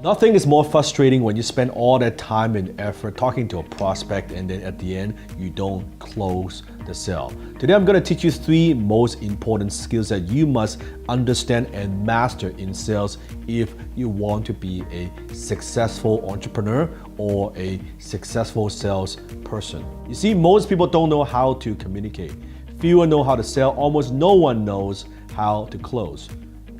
Nothing is more frustrating when you spend all that time and effort talking to a prospect and then at the end, you don't close the sale. Today, I'm going to teach you 3 most important skills that you must understand and master in sales if you want to be a successful entrepreneur or a successful salesperson. You see, most people don't know how to communicate. Fewer know how to sell. Almost no one knows how to close.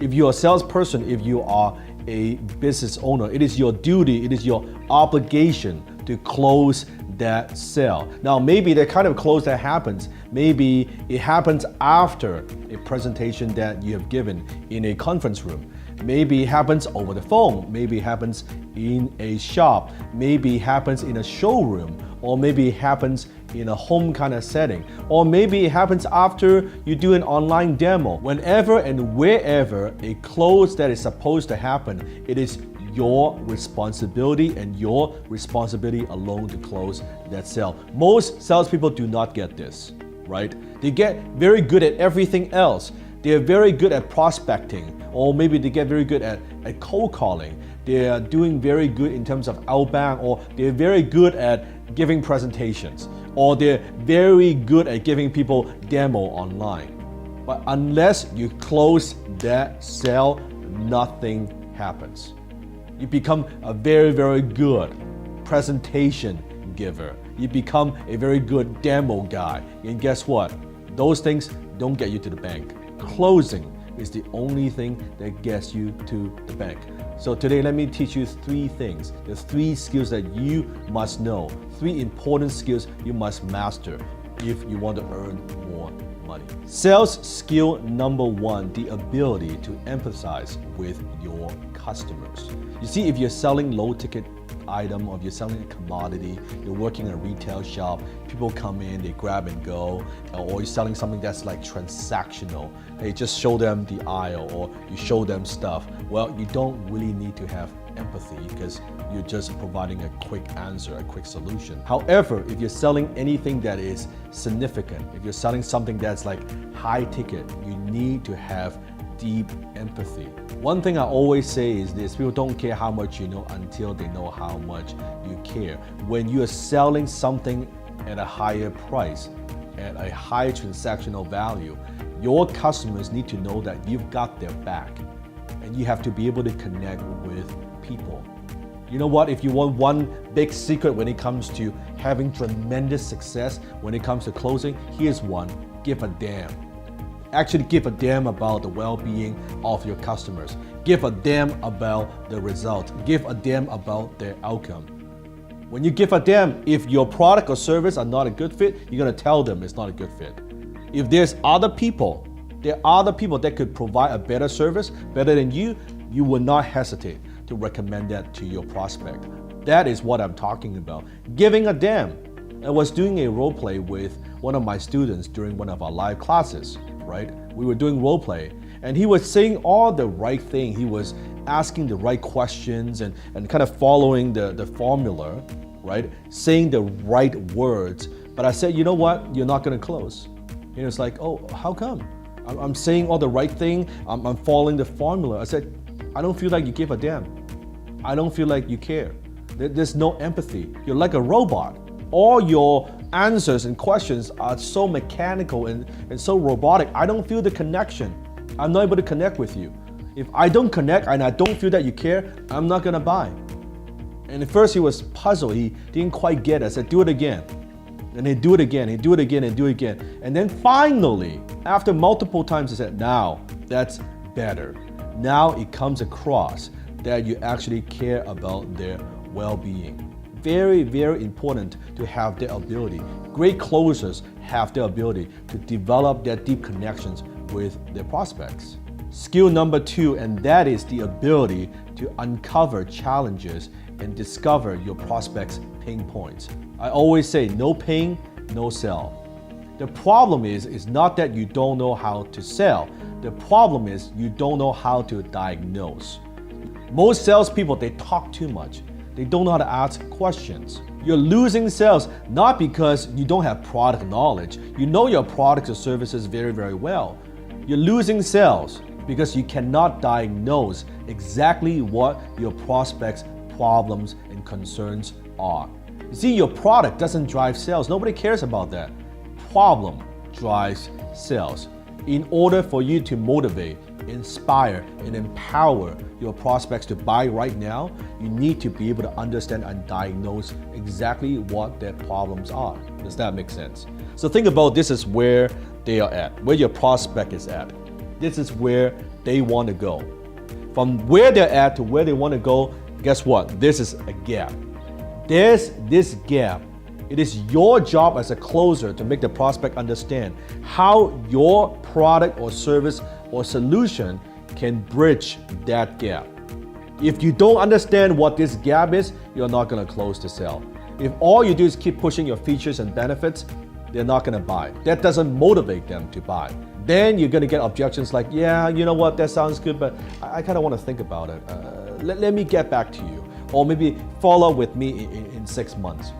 If you're a salesperson, if you are a business owner, it is your duty, it is your obligation to close that sale. Now, maybe the kind of close that happens, maybe it happens after a presentation that you have given in a conference room. Maybe it happens over the phone, maybe it happens in a shop, maybe it happens in a showroom, or maybe it happens in a home kind of setting, or maybe it happens after you do an online demo. Whenever and wherever a close that is supposed to happen, it is your responsibility and your responsibility alone to close that sale. Most salespeople do not get this, right? They get very good at everything else. They're very good at prospecting, or maybe they get very good at cold calling. They're doing very good in terms of outbound, or they're very good at giving presentations, or they're very good at giving people demo online. But unless you close that sale, nothing happens. You become a very, very good presentation giver. You become a very good demo guy. And guess what? Those things don't get you to the bank. Closing is the only thing that gets you to the bank. So today, let me teach you 3 things. There's 3 skills that you must know, 3 important skills you must master if you want to earn more money. Sales skill number 1, the ability to empathize with your customers. You see, if you're selling low ticket item, or if you're selling a commodity, you're working in a retail shop, people come in, they grab and go, or you're selling something that's like transactional, hey, just show them the aisle or you show them stuff. Well, you don't really need to have empathy because you're just providing a quick answer, a quick solution. However, if you're selling anything that is significant, if you're selling something that's like high ticket, you need to have deep empathy. One thing I always say is this: people don't care how much you know until they know how much you care. When you are selling something at a higher price, at a high transactional value, your customers need to know that you've got their back, and you have to be able to connect with people. You know what? If you want one big secret when it comes to having tremendous success, when it comes to closing, here's one: give a damn. Actually give a damn about the well-being of your customers. Give a damn about the result. Give a damn about their outcome. When you give a damn, if your product or service are not a good fit, you're gonna tell them it's not a good fit. If there are other people that could provide a better service, better than you will not hesitate to recommend that to your prospect. That is what I'm talking about. Giving a damn. I was doing a role play with one of my students during one of our live classes, right? We were doing role play, and he was saying all the right thing. He was asking the right questions and kind of following the formula, right? Saying the right words. But I said, you know what? You're not gonna close. And he was like, oh, how come? I'm saying all the right thing. I'm following the formula. I said, I don't feel like you give a damn. I don't feel like you care. There's no empathy. You're like a robot. All your answers and questions are so mechanical and so robotic. I don't feel the connection. I'm not able to connect with you. If I don't connect and I don't feel that you care, I'm not gonna buy. And at first he was puzzled. He didn't quite get it. I said, do it again. And he'd do it again, he'd do it again and do it again. And then finally, after multiple times, he said, now that's better. Now it comes across that you actually care about their well-being. Very, very important to have the ability. Great closers have the ability to develop their deep connections with their prospects. Skill number 2, and that is the ability to uncover challenges and discover your prospects' pain points. I always say, no pain, no sell. The problem is not that you don't know how to sell. The problem is you don't know how to diagnose. Most salespeople, they talk too much. They don't know how to ask questions. You're losing sales not because you don't have product knowledge. You know your products or services very, very well. You're losing sales because you cannot diagnose exactly what your prospect's problems and concerns are. You see, your product doesn't drive sales. Nobody cares about that. Problem drives sales. In order for you to motivate, inspire, and empower your prospects to buy right now, you need to be able to understand and diagnose exactly what their problems are. Does that make sense? So think about this is where they are at, where your prospect is at. This is where they want to go. From where they're at to where they want to go, guess what? This is a gap. There's this gap. It is your job as a closer to make the prospect understand how your product or service or solution can bridge that gap. If you don't understand what this gap is, you're not going to close the sale. If all you do is keep pushing your features and benefits, they're not going to buy. That doesn't motivate them to buy. Then you're going to get objections like, yeah, you know what, that sounds good, but I kind of want to think about it. Let me get back to you. Or maybe follow with me in 6 months.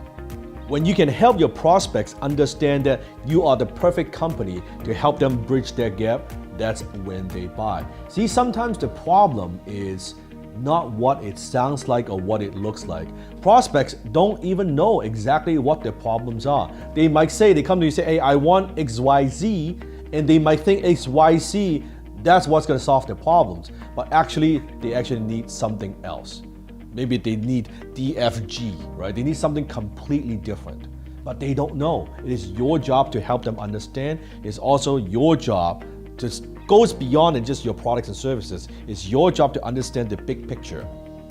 When you can help your prospects understand that you are the perfect company to help them bridge their gap, that's when they buy. See, sometimes the problem is not what it sounds like or what it looks like. Prospects don't even know exactly what their problems are. They might say, they come to you and say, hey, I want XYZ, and they might think XYZ, that's what's going to solve their problems. But actually, they actually need something else. Maybe they need DFG, right? They need something completely different, but they don't know. It is your job to help them understand. It's also your job to goes beyond than just your products and services. It's your job to understand the big picture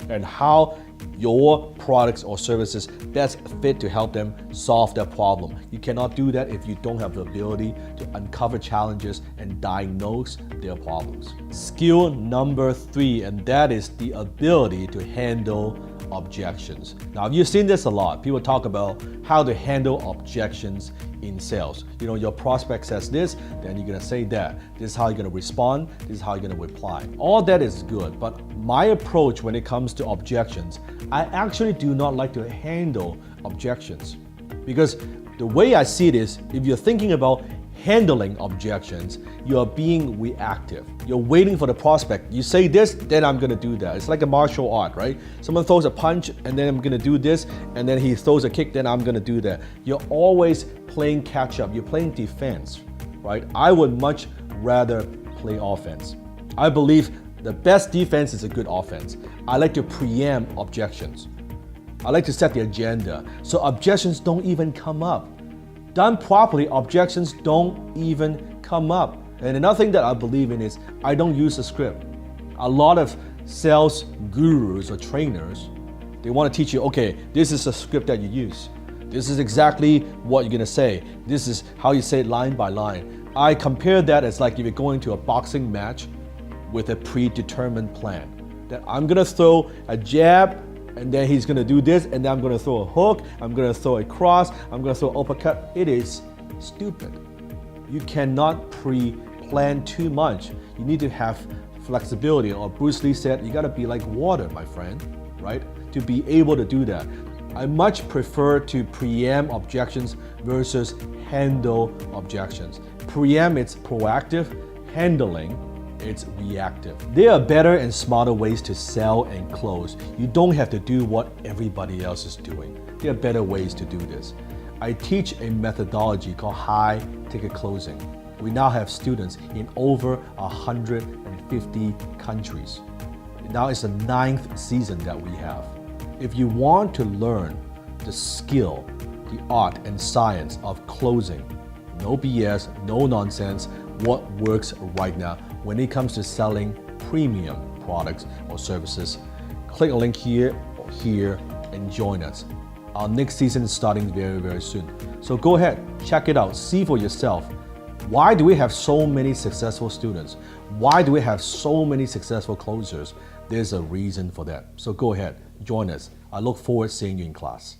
and how your products or services best fit to help them solve their problem. You cannot do that if you don't have the ability to uncover challenges and diagnose their problems. Skill number 3, and that is the ability to handle objections. Now, you've seen this a lot. People talk about how to handle objections in sales. You know, your prospect says this, then you're gonna say that. This is how you're gonna respond, this is how you're gonna reply. All that is good, but my approach when it comes to objections, I actually do not like to handle objections. Because the way I see it is, if you're thinking about handling objections, you are being reactive. You're waiting for the prospect. You say this, then I'm gonna do that. It's like a martial art, right? Someone throws a punch, and then I'm gonna do this, and then he throws a kick, then I'm gonna do that. You're always playing catch up. You're playing defense, right? I would much rather play offense. I believe the best defense is a good offense. I like to preempt objections. I like to set the agenda so objections don't even come up. Done properly, objections don't even come up. And another thing that I believe in is I don't use a script. A lot of sales gurus or trainers, they want to teach you, okay, this is a script that you use. This is exactly what you're gonna say. This is how you say it line by line. I compare that as like if you're going to a boxing match with a predetermined plan. That I'm gonna throw a jab, and then he's gonna do this, and then I'm gonna throw a hook, I'm gonna throw a cross, I'm gonna throw an uppercut. It is stupid. You cannot pre-plan too much. You need to have flexibility, or Bruce Lee said, you gotta be like water, my friend, right? To be able to do that. I much prefer to preempt objections versus handle objections. Preempt, it's proactive. Handling, it's reactive. There are better and smarter ways to sell and close. You don't have to do what everybody else is doing. There are better ways to do this. I teach a methodology called high ticket closing. We now have students in over 150 countries. Now it's the 9th season that we have. If you want to learn the skill, the art and science of closing, no BS, no nonsense, what works right now when it comes to selling premium products or services, click a link here or here and join us. Our next season is starting very, very soon. So go ahead, check it out, see for yourself. Why do we have so many successful students? Why do we have so many successful closers? There's a reason for that. So go ahead, join us. I look forward to seeing you in class.